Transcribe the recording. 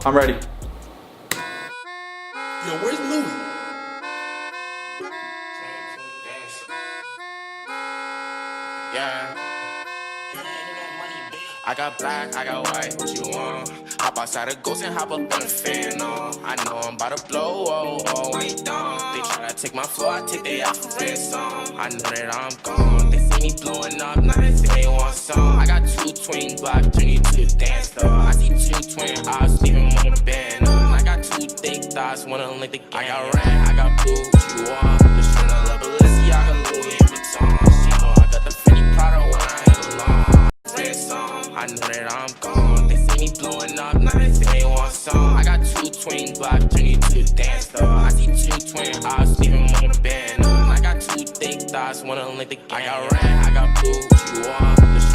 I'm ready. Yo, where's Louis? Yeah. I got black, I got white, what you want? Hop outside a ghost and hop up on the fan on. I know I'm about to blow, oh, oh, wait, don't. They tryna take my floor, I take they out for ransom. I know that I'm gone, they see me blowing up, now they say they want some. I got 2 twin blocks, turn you to a dance floor. I see 2 twin eyes, leave 'em on the band. I got 2 thick thighs, wanna link the gang. I got rent, I got blue, what you want? Just tryna love Balenciaga, Louis Vuitton. She know I got the Fendi Prada when I ain't alone. I know that I'm gone. They see me blowing up, now they say they want some. I got 2 twin blocks, turn you to a dance floor. I see 2 twin eyes, leave 'em on the band. I got 2 thick thighs, wanna link the gang. I got rent, I got blue, what you want? Just